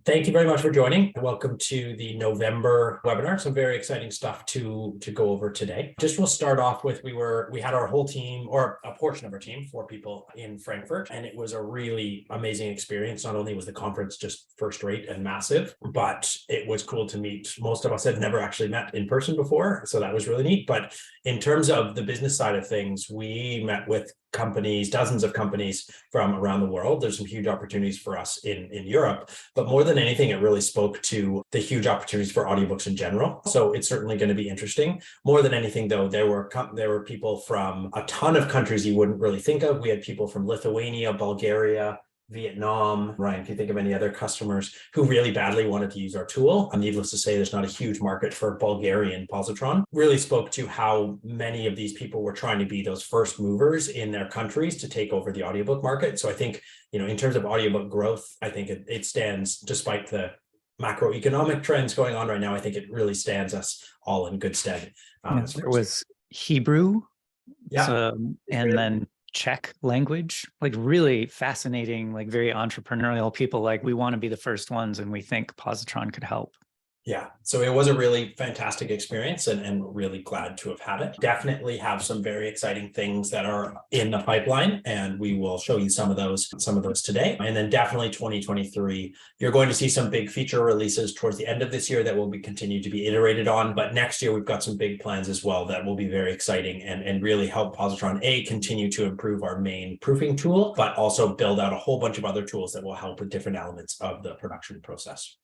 Thank you very much for joining. Welcome to the November webinar. Some very exciting stuff to go over today. Just we'll start off with we had our whole team, or a portion of our team, 4 people in Frankfurt, and it was a really amazing experience. Not only was the conference just first rate and massive, but it was cool to meet. Most of us had never actually met in person before, so that was really neat. But in terms of the business side of things, we met with companies, dozens of companies from around the world. There's some huge opportunities for us in Europe, but more than anything, it really spoke to the huge opportunities for audiobooks in general. So it's certainly going to be interesting. More than anything, though, there were people from a ton of countries you wouldn't really think of. We had people from Lithuania, Bulgaria, Vietnam. Ryan, can you think of any other customers who really badly wanted to use our tool? Needless to say, there's not a huge market for Bulgarian Pozotron. Really spoke to how many of these people were trying to be those first movers in their countries to take over the audiobook market. So I think, in terms of audiobook growth, I think it stands, despite the macroeconomic trends going on right now, I think it really stands us all in good stead. There was Hebrew, yeah, and then Czech language, like really fascinating, like very entrepreneurial people. Like, we want to be the first ones, and we think Pozotron could help. Yeah, so it was a really fantastic experience, and really glad to have had it. Definitely have some very exciting things that are in the pipeline, and we will show you some of those today. And then definitely 2023, you're going to see some big feature releases towards the end of this year that will be continued to be iterated on. But next year, we've got some big plans as well that will be very exciting and really help Pozotron continue to improve our main proofing tool, but also build out a whole bunch of other tools that will help with different elements of the production process.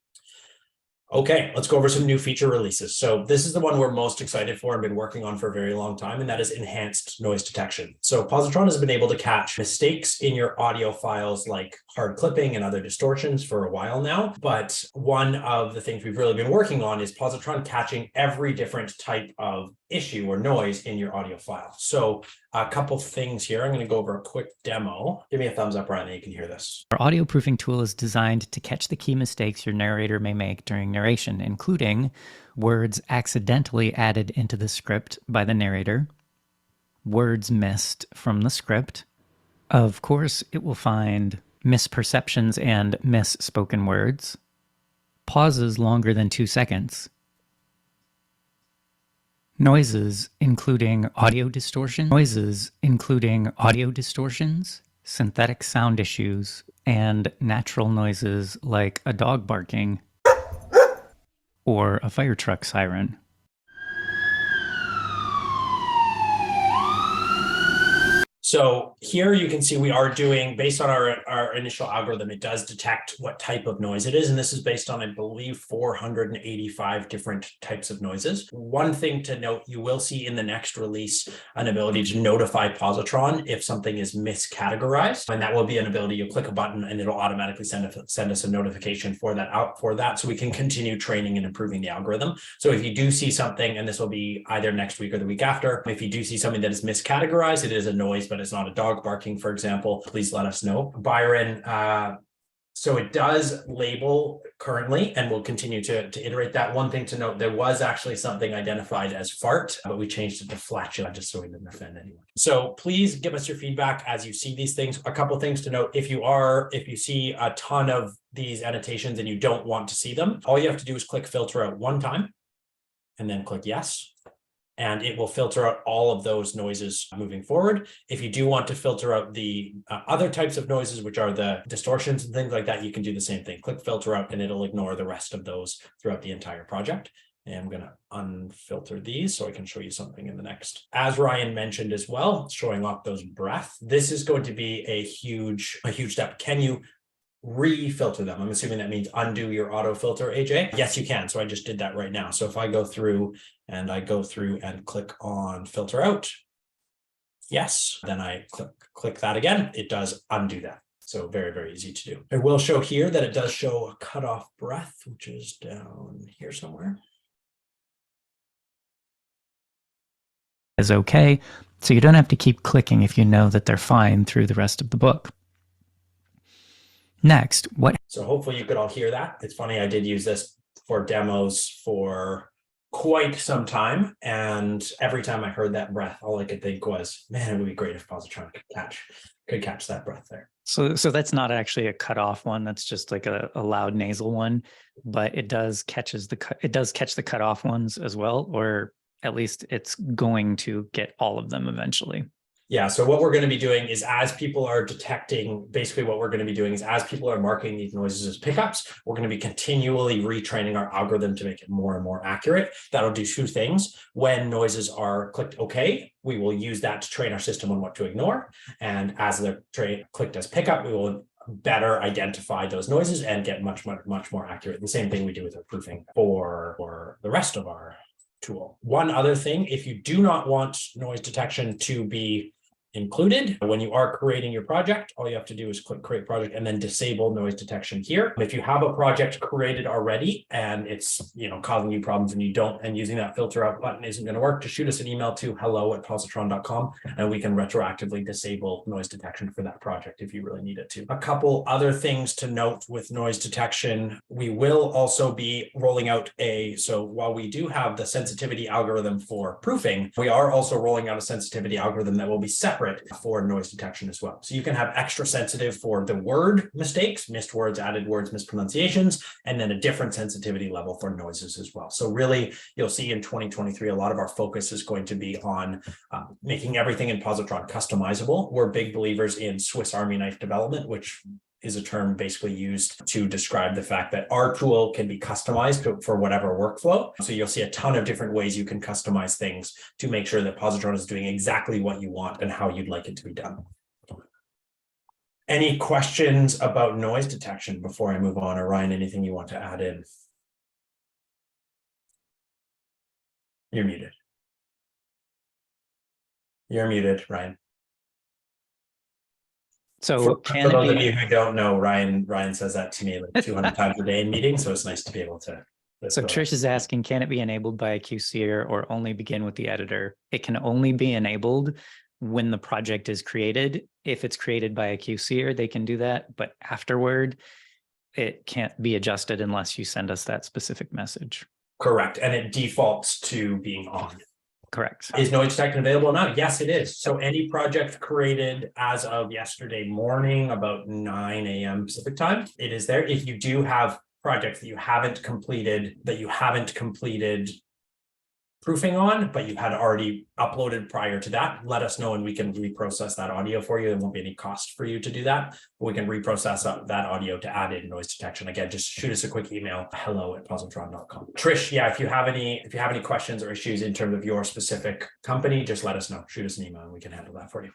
Okay, let's go over some new feature releases. So this is the one we're most excited for and been working on for a very long time, and that is enhanced noise detection. So Pozotron has been able to catch mistakes in your audio files like hard clipping and other distortions for a while now. But one of the things we've really been working on is Pozotron catching every different type of issue or noise in your audio file. So a couple things here. I'm going to go over a quick demo. Give me a thumbs up, Ryan, that you can hear this. Our audio proofing tool is designed to catch the key mistakes your narrator may make during narration, including words accidentally added into the script by the narrator, words missed from the script. Of course, it will find misperceptions and misspoken words, pauses longer than 2 seconds, noises including audio distortions, synthetic sound issues, and natural noises like a dog barking or a fire truck siren. So here you can see we are doing, based on our initial algorithm, it does detect what type of noise it is. And this is based on, I believe, 485 different types of noises. One thing to note, you will see in the next release an ability to notify Pozotron if something is miscategorized. And that will be an ability. You'll click a button and it'll automatically send us a notification for that so we can continue training and improving the algorithm. So if you do see something, and this will be either next week or the week after, if you do see something that is miscategorized, it is a noise, but it's not a dog barking, for example, please let us know. Byron, so it does label currently, and we'll continue to iterate that. One thing to note, there was actually something identified as fart, but we changed it to flatulent just so we didn't offend anyone. So please give us your feedback as you see these things. A couple things to note, if you see a ton of these annotations and you don't want to see them, all you have to do is click filter out one time and then click yes. And it will filter out all of those noises moving forward. If you do want to filter out the other types of noises, which are the distortions and things like that, you can do the same thing. Click filter out and it'll ignore the rest of those throughout the entire project. And I'm going to unfilter these so I can show you something in the next. As Ryan mentioned as well, showing off those breath. This is going to be a huge step. Can you re-filter them? I'm assuming that means undo your auto filter, AJ. Yes, you can. So I just did that right now. So if I go through and click on filter out, yes, then I click that again, it does undo that. So very, very easy to do. I will show here that it does show a cutoff breath, which is down here somewhere. Is okay. So you don't have to keep clicking if you know that they're fine through the rest of the book. Next, so hopefully you could all hear that. It's funny, I did use this for demos for quite some time. And every time I heard that breath, all I could think was, man, it would be great if Pozotron could catch that breath there. So that's not actually a cutoff one. That's just like a loud nasal one, but it does catch the cutoff ones as well, or at least it's going to get all of them eventually. Yeah, so what we're going to be doing is as people are detecting, basically what we're going to be doing is as people are marking these noises as pickups, we're going to be continually retraining our algorithm to make it more and more accurate. That'll do two things. When noises are clicked OK, we will use that to train our system on what to ignore. And as they're clicked as pickup, we will better identify those noises and get much more accurate. The same thing we do with our proofing for the rest of our tool. One other thing, if you do not want noise detection to be included when you are creating your project, all you have to do is click create project and then disable noise detection here. If you have a project created already and it's causing you problems and you don't, and using that filter out button isn't going to work, just shoot us an email to hello@pozotron.com and we can retroactively disable noise detection for that project if you really need it to. A couple other things to note with noise detection, we will also be rolling out so while we do have the sensitivity algorithm for proofing, we are also rolling out a sensitivity algorithm that will be separate for noise detection as well. So you can have extra sensitive for the word mistakes, missed words, added words, mispronunciations, and then a different sensitivity level for noises as well. So really, you'll see in 2023, a lot of our focus is going to be on making everything in Pozotron customizable. We're big believers in Swiss Army knife development, which is a term basically used to describe the fact that our tool can be customized for whatever workflow. So you'll see a ton of different ways you can customize things to make sure that Pozotron is doing exactly what you want and how you'd like it to be done. Any questions about noise detection before I move on? Or Ryan, anything you want to add in? You're muted. You're muted, Ryan. So for those of you who don't know, Ryan says that to me like 200 times a day in meetings, so it's nice to be able to. So Trish is asking, can it be enabled by a QCer or only begin with the editor? It can only be enabled when the project is created. If it's created by a QCer, they can do that, but afterward, it can't be adjusted unless you send us that specific message. Correct, and it defaults to being on. Correct. Is noise detection available now? Yes, it is. So any project created as of yesterday morning, about 9 a.m. Pacific time, it is there. If you do have projects that you haven't completed proofing on, but you had already uploaded prior to that, let us know and we can reprocess that audio for you. There won't be any cost for you to do that. But we can reprocess that audio to add in noise detection. Again, just shoot us a quick email, hello@pozotron.com. Trish, yeah, if you have any questions or issues in terms of your specific company, just let us know. Shoot us an email and we can handle that for you.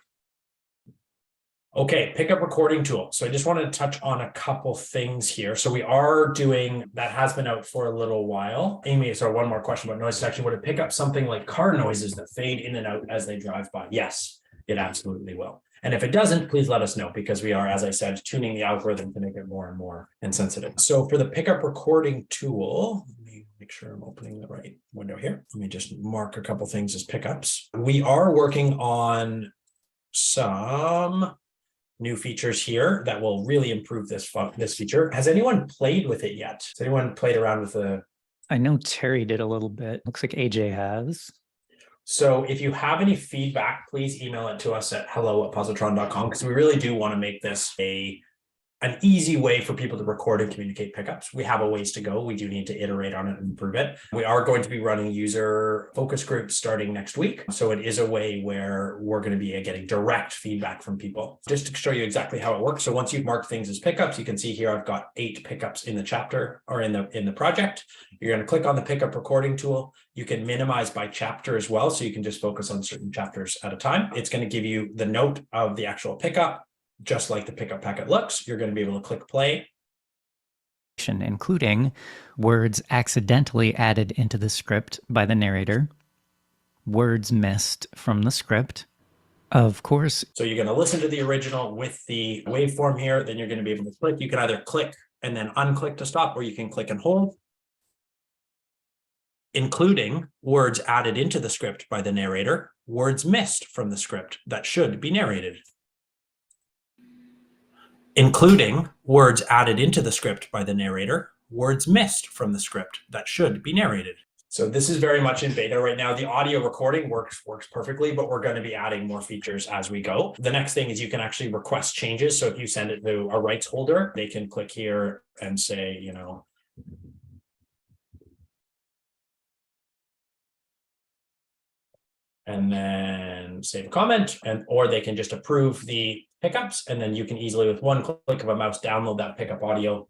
Okay, pickup recording tool. So I just wanted to touch on a couple things here. So we are doing, that has been out for a little while. Amy, so one more question about noise detection. Would it pick up something like car noises that fade in and out as they drive by? Yes, it absolutely will. And if it doesn't, please let us know because we are, as I said, tuning the algorithm to make it more and more insensitive. So for the pickup recording tool, let me make sure I'm opening the right window here. Let me just mark a couple things as pickups. We are working on some new features here that will really improve this feature. Has anyone played with it yet? Has anyone played around with the? I know Terry did a little bit. Looks like AJ has. So if you have any feedback, please email it to us at hello@pozotron.com because we really do want to make this an easy way for people to record and communicate pickups. We have a ways to go. We do need to iterate on it and improve it. We are going to be running user focus groups starting next week. So it is a way where we're going to be getting direct feedback from people. Just to show you exactly how it works. So once you've marked things as pickups, you can see here I've got 8 pickups in the chapter or in the project. You're going to click on the pickup recording tool. You can minimize by chapter as well. So you can just focus on certain chapters at a time. It's going to give you the note of the actual pickup. Just like the pickup packet looks, you're going to be able to click play. Including words accidentally added into the script by the narrator, words missed from the script, of course. So you're going to listen to the original with the waveform here, then you're going to be able to click. You can either click and then unclick to stop, or you can click and hold. Including words added into the script by the narrator, words missed from the script that should be narrated. Including words added into the script by the narrator, words missed from the script that should be narrated. So this is very much in beta right now. The audio recording works perfectly, but we're going to be adding more features as we go. The next thing is you can actually request changes. So if you send it to a rights holder, they can click here and say, you know, and then save a comment, and or they can just approve the pickups, and then you can easily, with one click of a mouse, download that pickup audio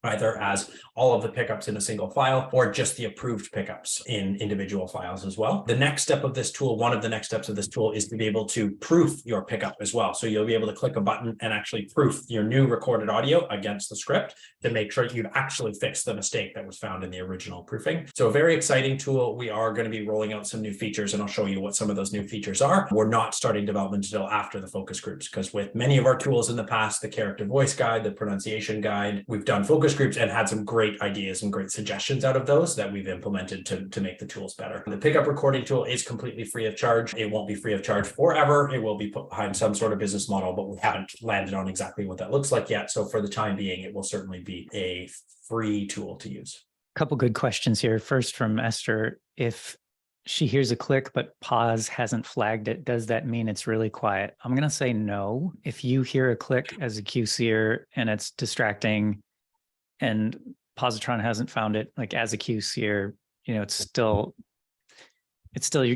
either as all of the pickups in a single file or just the approved pickups in individual files as well. The next step of this tool, one of the next steps of this tool, is to be able to proof your pickup as well. So you'll be able to click a button and actually proof your new recorded audio against the script to make sure you've actually fixed the mistake that was found in the original proofing. So a very exciting tool. We are going to be rolling out some new features, and I'll show you what some of those new features are. We're not starting development until after the focus groups, because with many of our tools in the past, the character voice guide, the pronunciation guide, we've done focus groups and had some great ideas and great suggestions out of those that we've implemented to make the tools better. The pickup recording tool is completely free of charge. It won't be free of charge forever. It will be put behind some sort of business model, but we haven't landed on exactly what that looks like yet. So for the time being, it will certainly be a free tool to use. A couple good questions here. First from Esther, if she hears a click, but pause hasn't flagged it, does that mean it's really quiet? I'm going to say no. If you hear a click as a QCer and it's distracting and Pozotron hasn't found it, like as a QCer, you know, it's still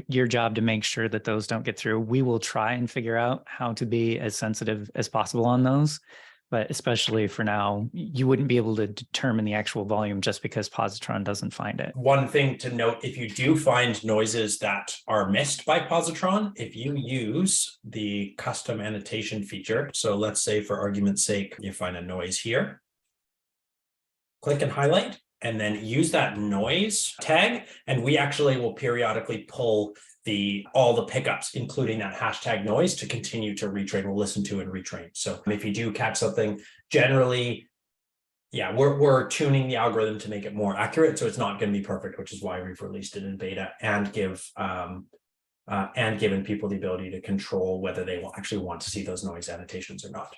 your job to make sure that those don't get through. We will try and figure out how to be as sensitive as possible on those. But especially for now, you wouldn't be able to determine the actual volume just because Pozotron doesn't find it. One thing to note, if you do find noises that are missed by Pozotron, if you use the custom annotation feature, so let's say for argument's sake, you find a noise here, click and highlight, and then use that noise tag, and we actually will periodically pull all the pickups, including that hashtag noise, to continue to retrain. We'll listen to and retrain. So if you do catch something, generally, yeah, we're tuning the algorithm to make it more accurate. So it's not going to be perfect, which is why we've released it in beta and given people the ability to control whether they will actually want to see those noise annotations or not.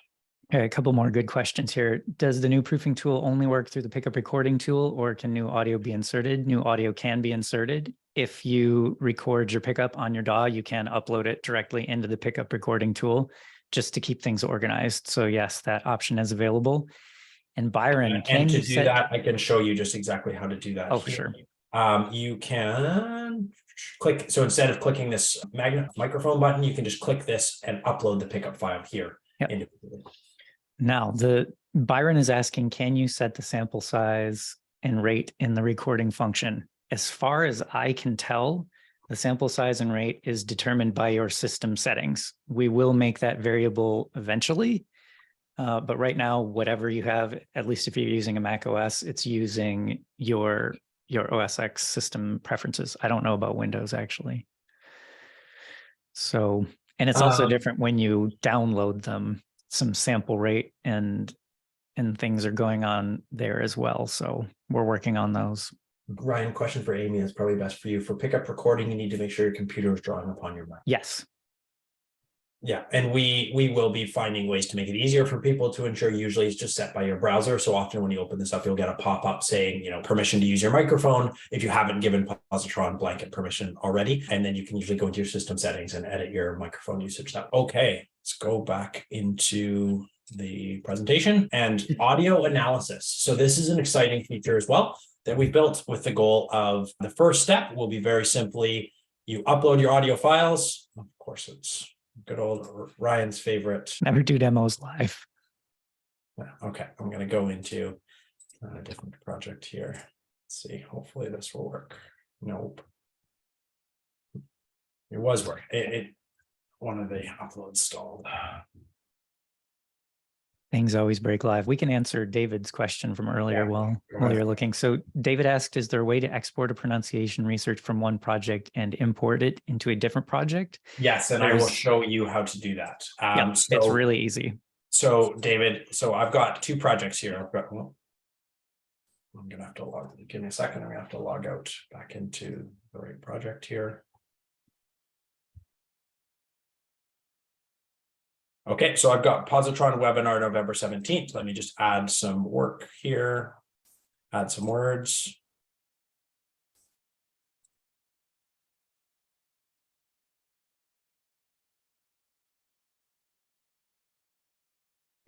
Okay, a couple more good questions here. Does the new proofing tool only work through the pickup recording tool, or can new audio be inserted? New audio can be inserted. If you record your pickup on your DAW, you can upload it directly into the pickup recording tool just to keep things organized. So yes, that option is available. And Byron, and to do that, I can show you just exactly how to do that. Oh, sure. You can click. So instead of clicking this microphone button, you can just click this and upload the pickup file here. Yep. Individually. Now, Byron is asking, can you set the sample size and rate in the recording function? As far as I can tell, the sample size and rate is determined by your system settings. We will make that variable eventually, but right now, whatever you have, at least if you're using a Mac OS, it's using your OS X system preferences. I don't know about Windows, actually. So, and it's also different when you download them. Some sample rate and things are going on there as well. So we're working on those. Ryan, question for Amy is probably best for you. For pickup recording, you need to make sure your computer is drawing upon your Mac. Yes. Yeah, and we will be finding ways to make it easier for people to ensure. Usually it's just set by your browser. So often when you open this up, you'll get a pop-up saying, you know, permission to use your microphone if you haven't given Pozotron blanket permission already. And then you can usually go into your system settings and edit your microphone usage. Okay, let's go back into the presentation and audio analysis. So this is an exciting feature as well that we've built with the goal of the first step will be very simply, you upload your audio files. Of course, it's good old Ryan's favorite. Never do demos live. Okay, I'm going to go into a different project here. Let's see, hopefully this will work. Nope. It was working. One of the uploads stalled. Things always break live. We can answer David's question from earlier while you're looking. So David asked, is there a way to export a pronunciation research from one project and import it into a different project? Yes, and I will show you how to do that. Yeah, it's really easy. So David, I've got two projects here. I'm going to have to give me a second. I'm going to have to log out back into the right project here. Okay, so I've got Pozotron webinar November 17th. Let me just add some work here, add some words.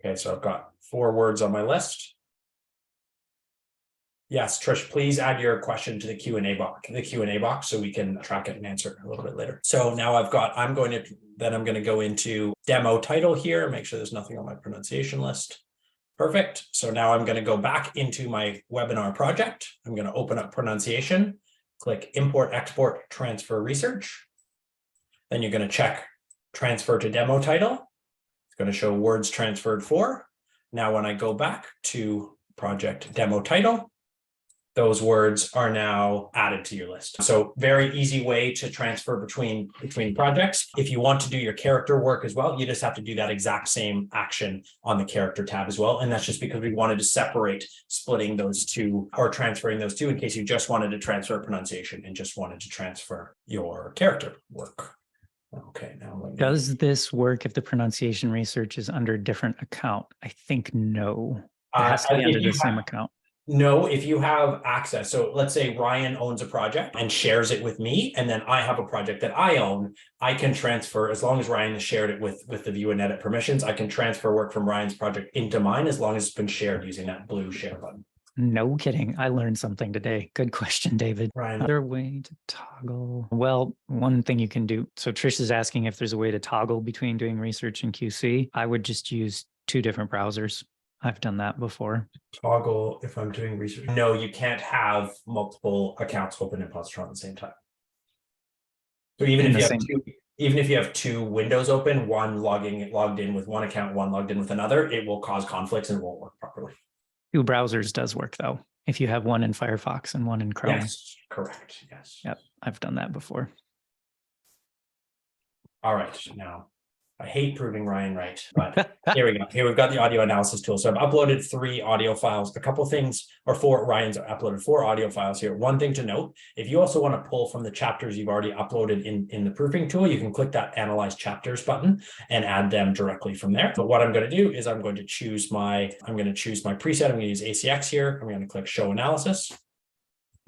Okay, so I've got 4 words on my list. Yes, Trish, please add your question to the Q&A box, so we can track it and answer it a little bit later. So now I'm going to go into demo title here, make sure there's nothing on my pronunciation list. Perfect. So now I'm going to go back into my webinar project. I'm going to open up pronunciation, click import, export, transfer research. Then you're going to check transfer to demo title. It's going to show words transferred for. Now, when I go back to project demo title, those words are now added to your list. So very easy way to transfer between projects. If you want to do your character work as well, you just have to do that exact same action on the character tab as well. And that's just because we wanted to separate splitting those two or transferring those two in case you just wanted to transfer pronunciation and just wanted to transfer your character work. Okay, now does this work if the pronunciation research is under a different account? I think no. It has to be under the same account. No, if you have access. So let's say Ryan owns a project and shares it with me, and then I have a project that I own. I can transfer, as long as Ryan has shared it with the view and edit permissions, I can transfer work from Ryan's project into mine as long as it's been shared using that blue share button. No kidding. I learned something today. Good question, David. Ryan. Another way to toggle. Well, one thing you can do. So Trish is asking if there's a way to toggle between doing research and QC. I would just use 2 different browsers. I've done that before. Toggle if I'm doing research. No, you can't have multiple accounts open in Pozotron at the same time. So even if you have 2 windows open, one logged in with one account, one logged in with another, it will cause conflicts and it won't work properly. 2 browsers does work though. If you have one in Firefox and one in Chrome. Yes, correct. Yes. Yep, I've done that before. All right, now I hate proving Ryan right, but here we go. Here we've got the audio analysis tool. So I've uploaded 3 audio files, a couple things, or 4, Ryan's uploaded 4 audio files here. One thing to note, if you also want to pull from the chapters you've already uploaded in the proofing tool, you can click that Analyze Chapters button and add them directly from there. But what I'm going to do is I'm going to choose my preset. I'm going to use ACX here. I'm going to click Show Analysis.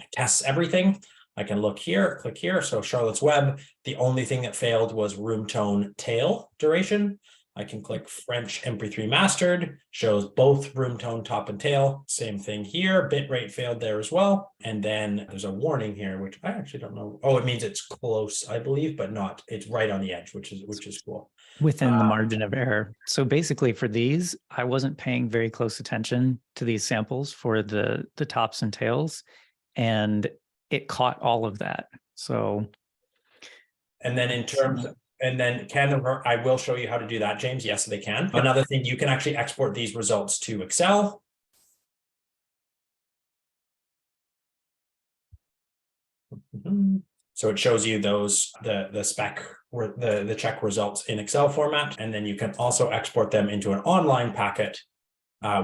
It tests everything. I can look here, click here. So Charlotte's Web, the only thing that failed was room tone tail duration. I can click French MP3 mastered, shows both room tone top and tail. Same thing here, bitrate failed there as well. And then there's a warning here, which I actually don't know. Oh, it means it's close, I believe, but not, it's right on the edge, which is cool. Within the margin of error. So basically for these, I wasn't paying very close attention to these samples for the tops and tails. And it caught all of that. So, and then I will show you how to do that, James. Yes, they can. Another thing, you can actually export these results to Excel. So it shows you those, the spec, the check results in Excel format. And then you can also export them into an online packet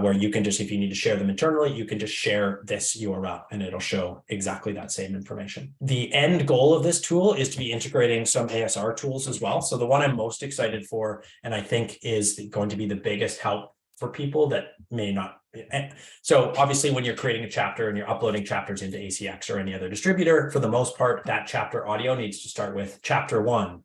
where you can just, if you need to share them internally, you can just share this URL and it'll show exactly that same information. The end goal of this tool is to be integrating some ASR tools as well. So the one I'm most excited for, and I think is going to be the biggest help for people that may not. So obviously when you're creating a chapter and you're uploading chapters into ACX or any other distributor, for the most part, that chapter audio needs to start with chapter 1.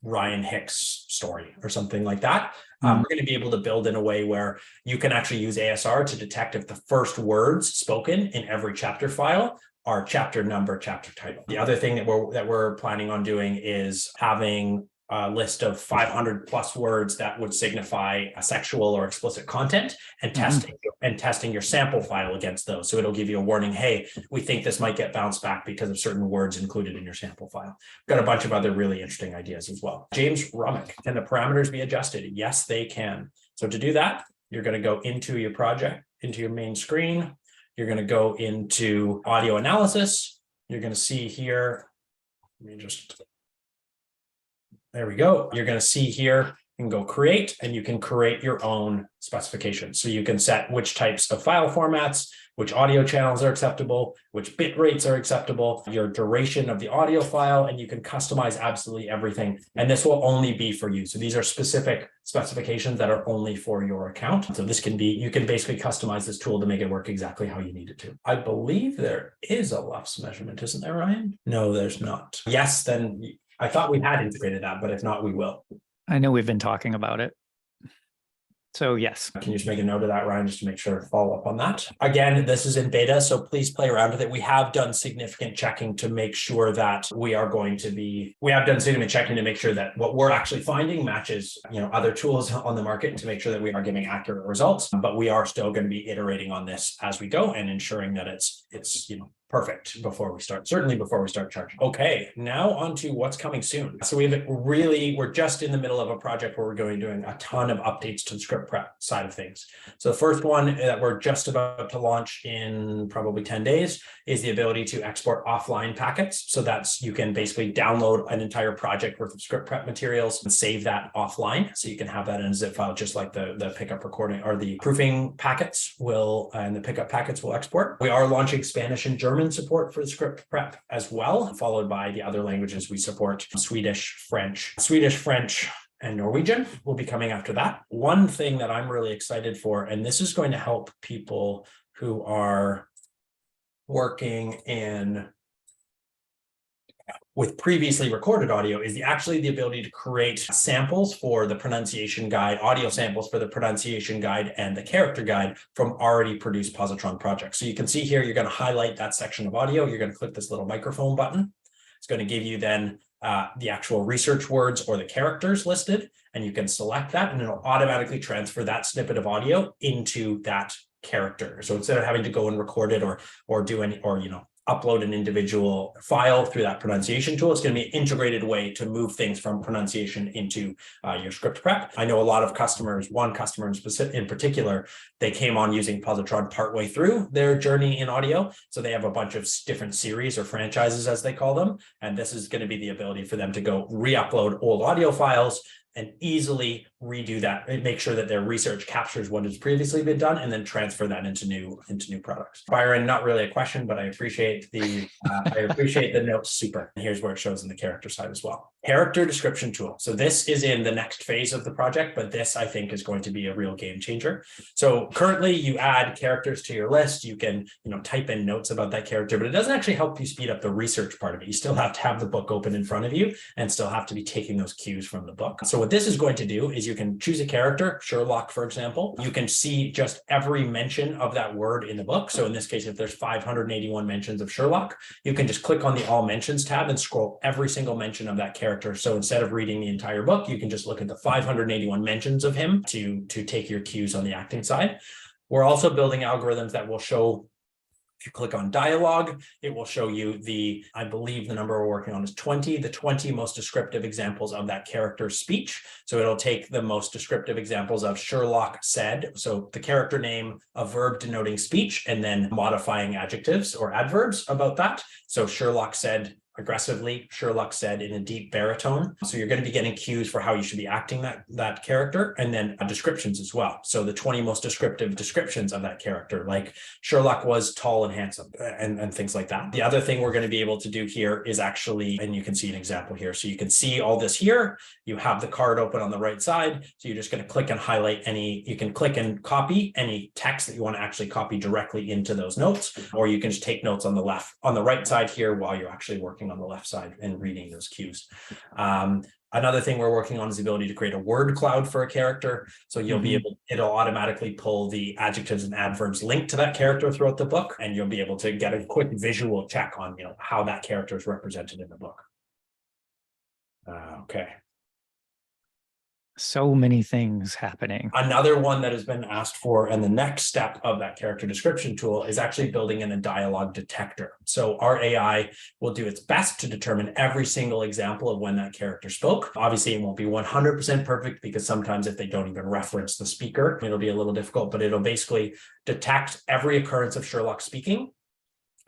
Ryan Hicks story or something like that. We're going to be able to build in a way where you can actually use ASR to detect if the first words spoken in every chapter file are chapter number, chapter title. The other thing that we're planning on doing is having a list of 500 plus words that would signify a sexual or explicit content and testing your sample file against those. So it'll give you a warning, hey, we think this might get bounced back because of certain words included in your sample file. Got a bunch of other really interesting ideas as well. James Rummick, can the parameters be adjusted? Yes, they can. So to do that, you're going to go into your project, into your main screen. You're going to go into audio analysis. You're going to see here, there we go. You're going to see here and go create, and you can create your own specifications. So you can set which types of file formats, which audio channels are acceptable, which bit rates are acceptable, your duration of the audio file, and you can customize absolutely everything. And this will only be for you. So these are specific specifications that are only for your account. So this can be, you can basically customize this tool to make it work exactly how you need it to. I believe there is a LUFS measurement, isn't there, Ryan? No, there's not. Yes, then I thought we had integrated that, but if not, we will. I know we've been talking about it. So yes. Can you just make a note of that, Ryan, just to make sure to follow up on that? Again, this is in beta, so please play around with it. We have done significant checking to make sure that we have done significant checking to make sure that what we're actually finding matches, other tools on the market to make sure that we are getting accurate results. But we are still going to be iterating on this as we go and ensuring that it's perfect before we start charging. Okay, now on to what's coming soon. So we're just in the middle of a project where we're doing a ton of updates to the script prep side of things. So the first one that we're just about to launch in probably 10 days is the ability to export offline packets. So you can basically download an entire project worth of script prep materials and save that offline. So you can have that in a zip file, just like the pickup recording or the proofing packets and the pickup packets will export. We are launching Spanish and German support for the script prep as well, followed by the other languages we support: Swedish, French, and Norwegian will be coming after that. One thing that I'm really excited for, and this is going to help people who are working with previously recorded audio, is actually the ability to create samples for the pronunciation guide, audio samples for the pronunciation guide and the character guide from already produced Pozotron projects. So you can see here, you're going to highlight that section of audio. You're going to click this little microphone button. It's going to give you then the actual research words or the characters listed, and you can select that and it'll automatically transfer that snippet of audio into that character. So instead of having to go and record it or upload an individual file through that pronunciation tool, it's going to be an integrated way to move things from pronunciation into your script prep. I know a lot of customers, one customer in particular, they came on using Pozotron partway through their journey in audio. So they have a bunch of different series or franchises, as they call them. And this is going to be the ability for them to go re-upload old audio files and easily redo that and make sure that their research captures what has previously been done and then transfer that into new products. Byron, not really a question, but I appreciate the notes. Super. And here's where it shows in the character side as well. Character description tool. So this is in the next phase of the project, but this I think is going to be a real game changer. So currently you add characters to your list. You can, type in notes about that character, but it doesn't actually help you speed up the research part of it. You still have to have the book open in front of you and still have to be taking those cues from the book. So what this is going to do is you can choose a character, Sherlock, for example. You can see just every mention of that word in the book. So in this case, if there's 581 mentions of Sherlock, you can just click on the All Mentions tab and scroll every single mention of that character. So instead of reading the entire book, you can just look at the 581 mentions of him to take your cues on the acting side. We're also building algorithms that will show, if you click on dialogue, it will show you I believe the number we're working on is 20, the 20 most descriptive examples of that character's speech. So it'll take the most descriptive examples of Sherlock said, so the character name, a verb denoting speech, and then modifying adjectives or adverbs about that. So Sherlock said aggressively, Sherlock said in a deep baritone. So you're going to be getting cues for how you should be acting that character, and then descriptions as well. So the 20 most descriptive descriptions of that character, like Sherlock was tall and handsome and things like that. The other thing we're going to be able to do here is actually, and you can see an example here. So you can see all this here. You have the card open on the right side. So you're just going to click and highlight you can click and copy any text that you want to actually copy directly into those notes, or you can just take notes on the right side here while you're actually working on the left side and reading those cues. Another thing we're working on is the ability to create a word cloud for a character. So it'll automatically pull the adjectives and adverbs linked to that character throughout the book, and you'll be able to get a quick visual check on how that character is represented in the book. Okay. So many things happening. Another one that has been asked for, and the next step of that character description tool, is actually building in a dialogue detector. So our AI will do its best to determine every single example of when that character spoke. Obviously, it won't be 100% perfect, because sometimes if they don't even reference the speaker, it'll be a little difficult, but it'll basically detect every occurrence of Sherlock speaking.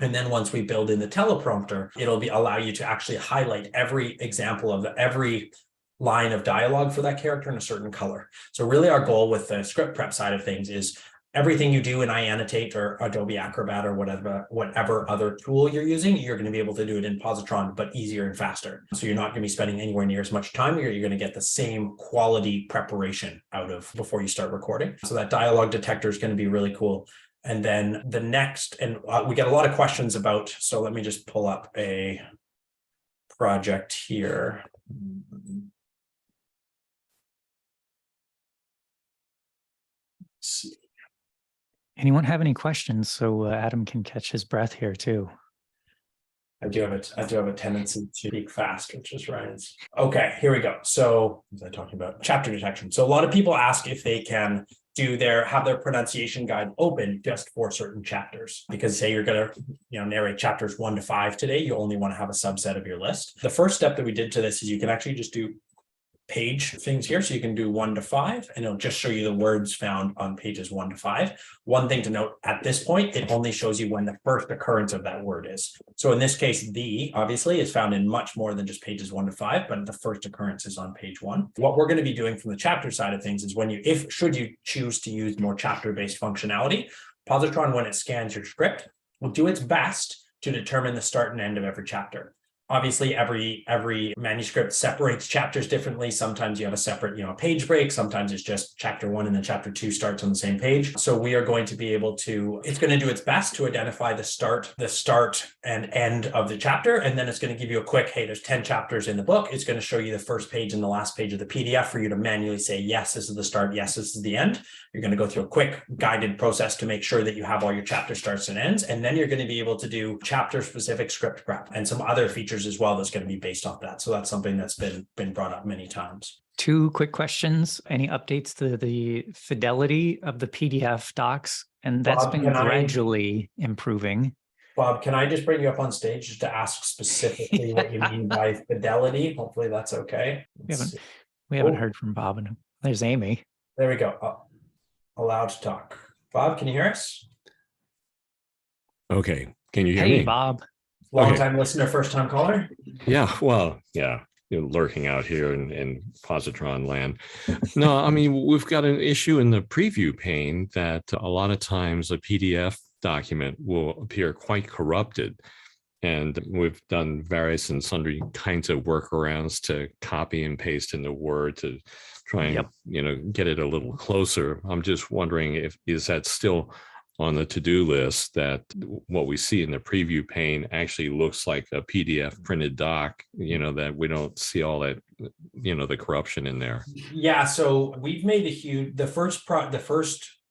And then once we build in the teleprompter, it'll allow you to actually highlight every example of every line of dialogue for that character in a certain color. So really our goal with the script prep side of things is everything you do in iAnnotate or Adobe Acrobat or whatever other tool you're using, you're going to be able to do it in Pozotron, but easier and faster. So you're not going to be spending anywhere near as much time. You're going to get the same quality preparation out of before you start recording. So that dialogue detector is going to be really cool. And then the next, and we get a lot of questions about, so let me just pull up a project here. see. Anyone have any questions? So Adam can catch his breath here too. I do have a tendency to speak fast, which is Ryan's. Okay, here we go. So, what was I talking about? Chapter detection. So a lot of people ask if they can have their pronunciation guide open just for certain chapters, because say you're going to narrate chapters 1 to 5 today, you only want to have a subset of your list. The first step that we did to this is you can actually just do page things here. So you can do 1 to 5, and it'll just show you the words found on pages 1 to 5. One thing to note at this point, it only shows you when the first occurrence of that word is. So in this case, the obviously is found in much more than just pages 1 to 5, but the first occurrence is on page 1. What we're going to be doing from the chapter side of things is should you choose to use more chapter-based functionality, Pozotron, when it scans your script, will do its best to determine the start and end of every chapter. Obviously, every manuscript separates chapters differently. Sometimes you have a separate, page break. Sometimes it's just chapter 1 and then chapter 2 starts on the same page. So we are going to be able to, it's going to do its best to identify the start and end of the chapter. And then it's going to give you a quick, hey, there's 10 chapters in the book. It's going to show you the first page and the last page of the PDF for you to manually say, yes, this is the start. Yes, this is the end. You're going to go through a quick guided process to make sure that you have all your chapter starts and ends. And then you're going to be able to do chapter specific script prep and some other features as well that's going to be based off that. So that's something that's been brought up many times. 2 quick questions. Any updates to the fidelity of the PDF docs? And that's been gradually improving. Bob, can I just bring you up on stage just to ask specifically what you mean by fidelity? Hopefully that's okay. We haven't heard from Bob. And there's Amy. There we go. Allowed to talk. Bob, can you hear us? Okay. Can you hear me? Hey, Bob. Long-time listener, first-time caller? Yeah, well, yeah, you're lurking out here in Pozotron land. No, I mean, we've got an issue in the preview pane that a lot of times a PDF document will appear quite corrupted. And we've done various and sundry kinds of workarounds to copy and paste in the Word to try and, get it a little closer. I'm just wondering is that still on the to-do list, that what we see in the preview pane actually looks like a PDF printed doc, that we don't see all that, the corruption in there. Yeah, so we've made the first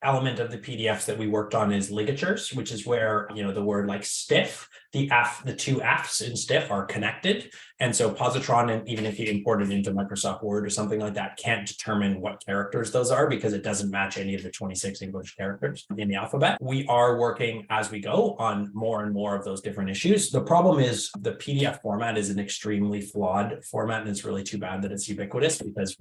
element of the PDFs that we worked on is ligatures, which is where, the word like stiff, the 2 F's in stiff are connected. And so Pozotron, and even if you import it into Microsoft Word or something like that, can't determine what characters those are because it doesn't match any of the 26 English characters in the alphabet. We are working as we go on more and more of those different issues. The problem is the PDF format is an extremely flawed format, and it's really too bad that it's ubiquitous, because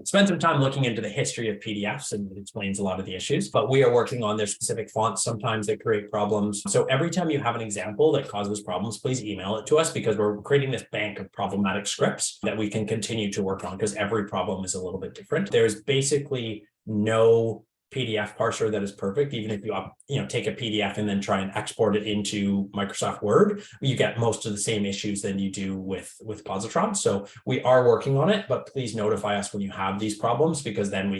spend some time looking into the history of PDFs and it explains a lot of the issues, but we are working on their specific fonts. Sometimes they create problems. So every time you have an example that causes problems, please email it to us, because we're creating this bank of problematic scripts that we can continue to work on, because every problem is a little bit different. There's basically no PDF parser that is perfect. Even if you take a PDF and then try and export it into Microsoft Word, you get most of the same issues than you do with Pozotron. So we are working on it, but please notify us when you have these problems, because then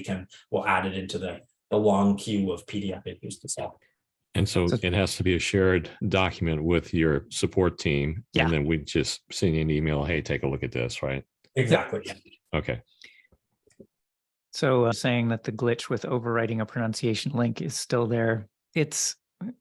we'll add it into the long queue of PDF issues to solve. And so it has to be a shared document with your support team. Yeah. And then we just send you an email, hey, take a look at this, right? Exactly. Okay. So saying that the glitch with overwriting a pronunciation link is still there.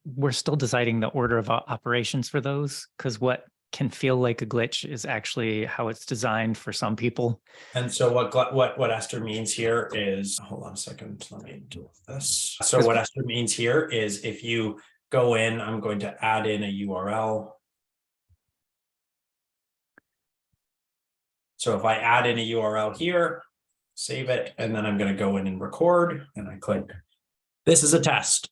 We're still deciding the order of operations for those, because what can feel like a glitch is actually how it's designed for some people. And so what Esther means here is, hold on a second, let me do this. So what Esther means here is, if you go in, I'm going to add in a URL. So if I add in a URL here, save it, and then I'm going to go in and record, and I click, this is a test,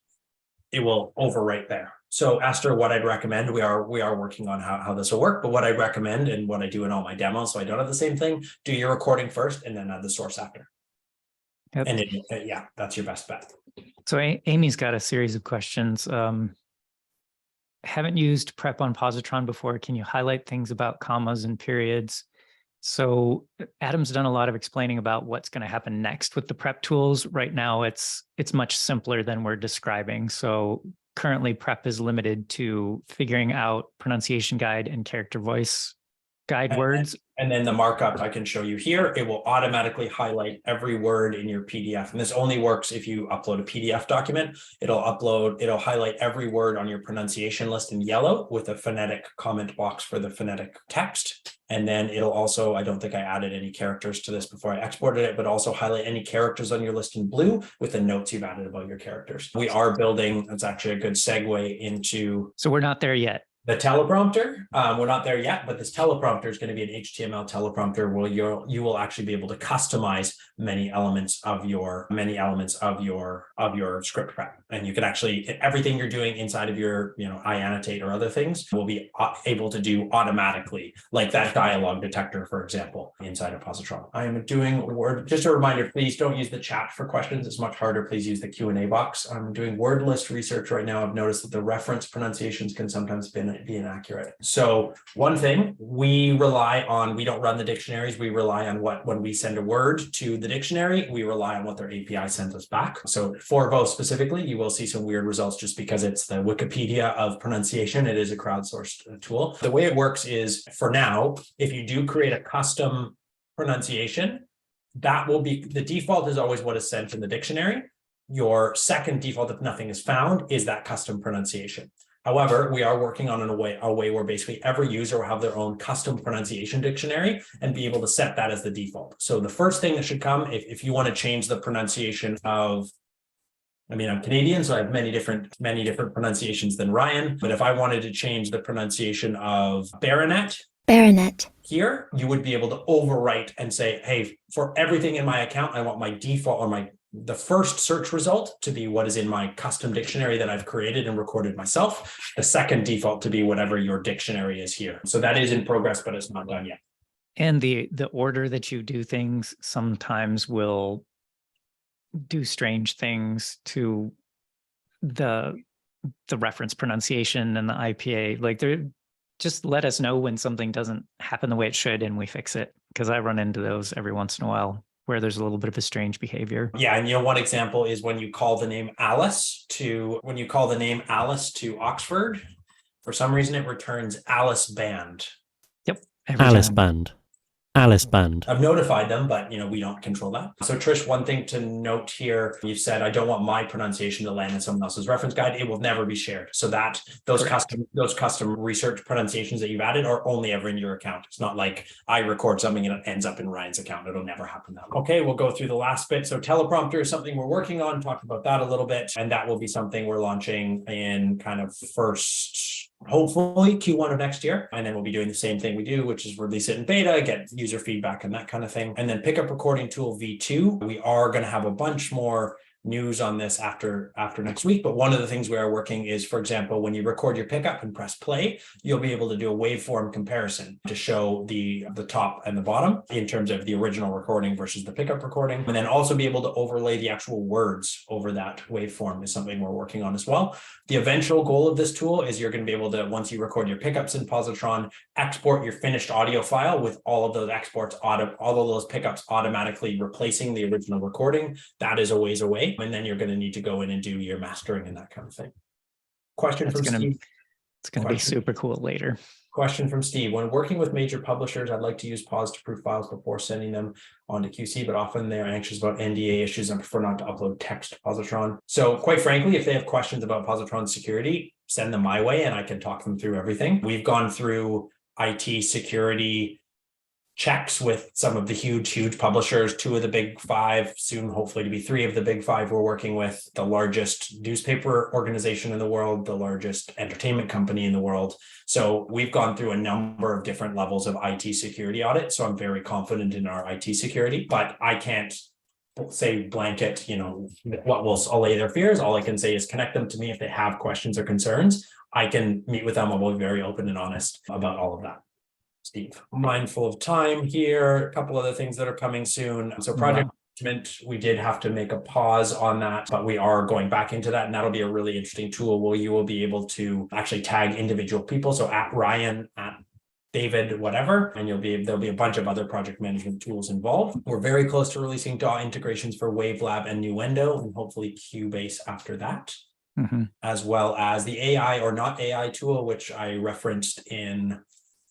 it will overwrite there. So Esther, what I'd recommend, we are working on how this will work, but what I recommend, and what I do in all my demos, so I don't have the same thing, do your recording first and then add the source after. Yep. And that's your best bet. So Amy's got a series of questions. Haven't used prep on Pozotron before. Can you highlight things about commas and periods? So Adam's done a lot of explaining about what's going to happen next with the prep tools. Right now, it's much simpler than we're describing. So currently, prep is limited to figuring out pronunciation guide and character voice guide words. And then the markup I can show you here, it will automatically highlight every word in your PDF. And this only works if you upload a PDF document. It'll highlight every word on your pronunciation list in yellow with a phonetic comment box for the phonetic text. And then it'll also, I don't think I added any characters to this before I exported it, but also highlight any characters on your list in blue with the notes you've added about your characters. We are building, that's actually a good segue into. So we're not there yet. The teleprompter, we're not there yet, but this teleprompter is going to be an HTML teleprompter where you will actually be able to customize many elements of your script prep. And you can actually, everything you're doing inside of your, iAnnotate or other things will be able to do automatically, like that dialogue detector, for example, inside of Pozotron. I am doing word, just a reminder, please don't use the chat for questions. It's much harder. Please use the Q&A box. I'm doing word list research right now. I've noticed that the reference pronunciations can sometimes be inaccurate. So one thing we don't run the dictionaries. We rely on when we send a word to the dictionary, we rely on what their API sends us back. So for both specifically, you will see some weird results just because it's the Wikipedia of pronunciation. It is a crowdsourced tool. The way it works is, for now, if you do create a custom pronunciation, that will be, the default is always what is sent in the dictionary. Your second default, if nothing is found, is that custom pronunciation. However, we are working on a way where basically every user will have their own custom pronunciation dictionary and be able to set that as the default. So the first thing that should come, if you want to change the pronunciation of, I'm Canadian, so I have many different pronunciations than Ryan. But if I wanted to change the pronunciation of baronet here, you would be able to overwrite and say, hey, for everything in my account, I want my default or the first search result to be what is in my custom dictionary that I've created and recorded myself. The second default to be whatever your dictionary is here. So that is in progress, but it's not done yet. And the order that you do things sometimes will do strange things to the reference pronunciation and the IPA. Like, just let us know when something doesn't happen the way it should and we fix it, because I run into those every once in a while where there's a little bit of a strange behavior. Yeah, and one example is when you call the name Alice to Oxford, for some reason it returns Alice Band. Yep. Alice Band. I've notified them, but we don't control that. So Trish, one thing to note here, you said, I don't want my pronunciation to land in someone else's reference guide. It will never be shared. So that those custom research pronunciations that you've added are only ever in your account. It's not like I record something and it ends up in Ryan's account. It'll never happen that way. Okay, we'll go through the last bit. So teleprompter is something we're working on, talk about that a little bit. And that will be something we're launching in kind of hopefully Q1 of next year. And then we'll be doing the same thing we do, which is release it in beta, get user feedback and that kind of thing. And then pickup recording tool V2, we are going to have a bunch more news on this after next week. But one of the things we are working is, for example, when you record your pickup and press play, you'll be able to do a waveform comparison to show the top and the bottom in terms of the original recording versus the pickup recording. And then also be able to overlay the actual words over that waveform is something we're working on as well. The eventual goal of this tool is you're going to be able to, once you record your pickups in Pozotron, export your finished audio file with all of those exports, all of those pickups automatically replacing the original recording. That is a ways away. And then you're going to need to go in and do your mastering and that kind of thing. Question from Steve. It's going to be super cool later. Question from Steve. When working with major publishers, I'd like to use Poz to proof files before sending them on to QC, but often they're anxious about NDA issues and prefer not to upload text to Pozotron. So quite frankly, if they have questions about Pozotron security, send them my way and I can talk them through everything. We've gone through IT security checks with some of the huge publishers, 2 of the big 5, soon hopefully to be 3 of the big 5 we're working with, the largest newspaper organization in the world, the largest entertainment company in the world. So we've gone through a number of different levels of IT security audit. So I'm very confident in our IT security, but I can't say blanket, what will allay their fears. All I can say is connect them to me if they have questions or concerns. I can meet with them. I will be very open and honest about all of that. Steve, mindful of time here, a couple other things that are coming soon. So project management, we did have to make a pause on that, but we are going back into that. And that'll be a really interesting tool where you will be able to actually tag individual people. So at Ryan, at David, whatever, and there'll be a bunch of other project management tools involved. We're very close to releasing DAW integrations for Wavelab and Nuendo, and hopefully Cubase after that, as well as the AI or not AI tool, which I referenced in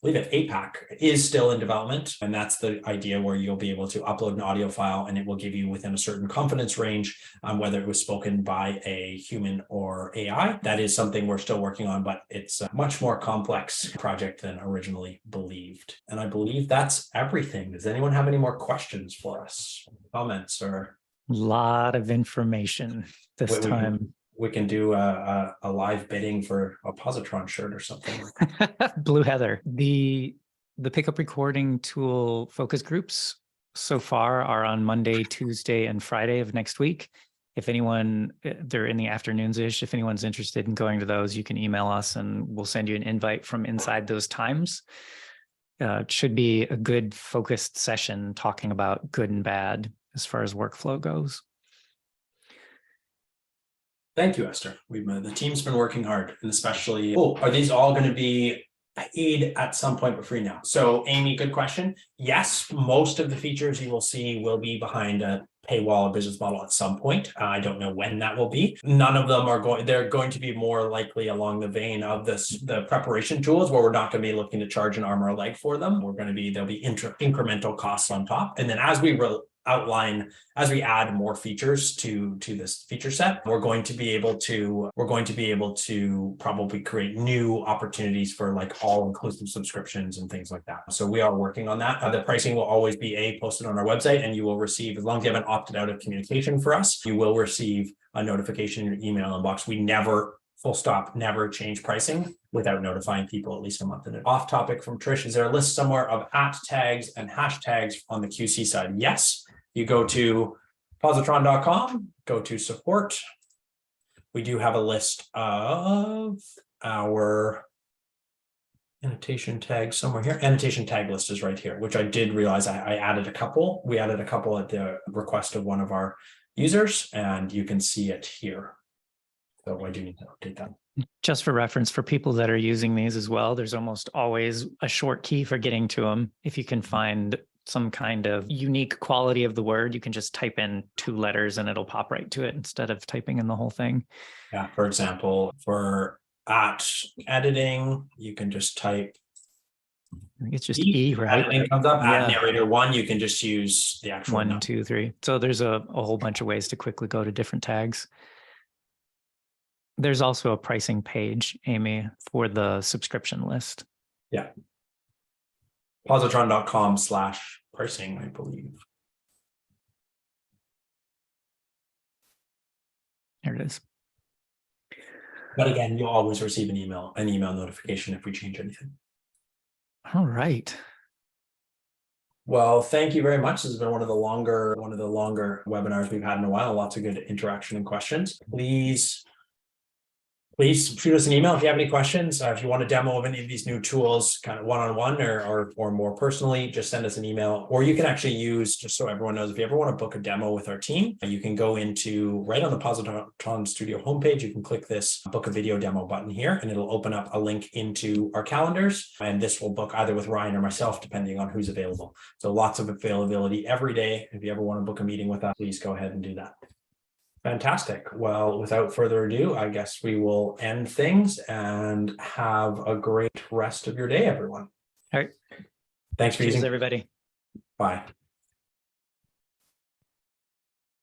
believe it, APAC is still in development. And that's the idea where you'll be able to upload an audio file and it will give you within a certain confidence range, whether it was spoken by a human or AI. That is something we're still working on, but it's a much more complex project than originally believed. And I believe that's everything. Does anyone have any more questions for us? Comments or? A lot of information this time. We can do a live bidding for a Pozotron shirt or something. Blue Heather. The pickup recording tool focus groups so far are on Monday, Tuesday, and Friday of next week. If anyone, they're in the afternoons-ish. If anyone's interested in going to those, you can email us and we'll send you an invite from inside those times. It should be a good focused session talking about good and bad as far as workflow goes. Thank you, Esther. The team's been working hard, and especially, are these all going to be paid at some point but free now? So Amy, good question. Yes, most of the features you will see will be behind a paywall or business model at some point. I don't know when that will be. None of them are they're going to be more likely along the vein of the preparation tools where we're not going to be looking to charge an arm or a leg for them. There'll be incremental costs on top. And then as we as we add more features to this feature set, we're going to be able to probably create new opportunities for like all-inclusive subscriptions and things like that. So we are working on that. The pricing will always be posted on our website, and you will receive, as long as you haven't opted out of communication for us, you will receive a notification in your email inbox. We never, full stop, never change pricing without notifying people at least a month in advance. Off topic from Trish, is there a list somewhere of @tags and hashtags on the QC side? Yes. You go to Pozotron.com, go to support. We do have a list of our annotation tags somewhere here. Annotation tag list is right here, which I did realize I added a couple. We added a couple at the request of one of our users, and you can see it here. So I do need to update that. Just for reference, for people that are using these as well, there's almost always a short key for getting to them. If you can find some kind of unique quality of the word, you can just type in 2 letters and it'll pop right to it instead of typing in the whole thing. Yeah, for example, for @editing, you can just type. I think it's just E, right? Editing comes up. @narrator 1, you can just use the actual 1, 2, 3. So there's a whole bunch of ways to quickly go to different tags. There's also a pricing page, Amy, for the subscription list. Yeah. Pozotron.com/pricing, I believe. There it is. But again, you'll always receive an email notification if we change anything. All right. Well, thank you very much. This has been one of the longer webinars we've had in a while. Lots of good interaction and questions. Please shoot us an email if you have any questions. If you want a demo of any of these new tools, kind of one-on-one or more personally, just send us an email. Or you can actually use, just so everyone knows, if you ever want to book a demo with our team, you can go into right on the Pozotron Studio homepage. You can click this book a video demo button here, and it'll open up a link into our calendars. And this will book either with Ryan or myself, depending on who's available. So lots of availability every day. If you ever want to book a meeting with us, please go ahead and do that. Fantastic. Well, without further ado, I guess we will end things and have a great rest of your day, everyone. All right. Thanks for Cheers, using. everybody. Bye.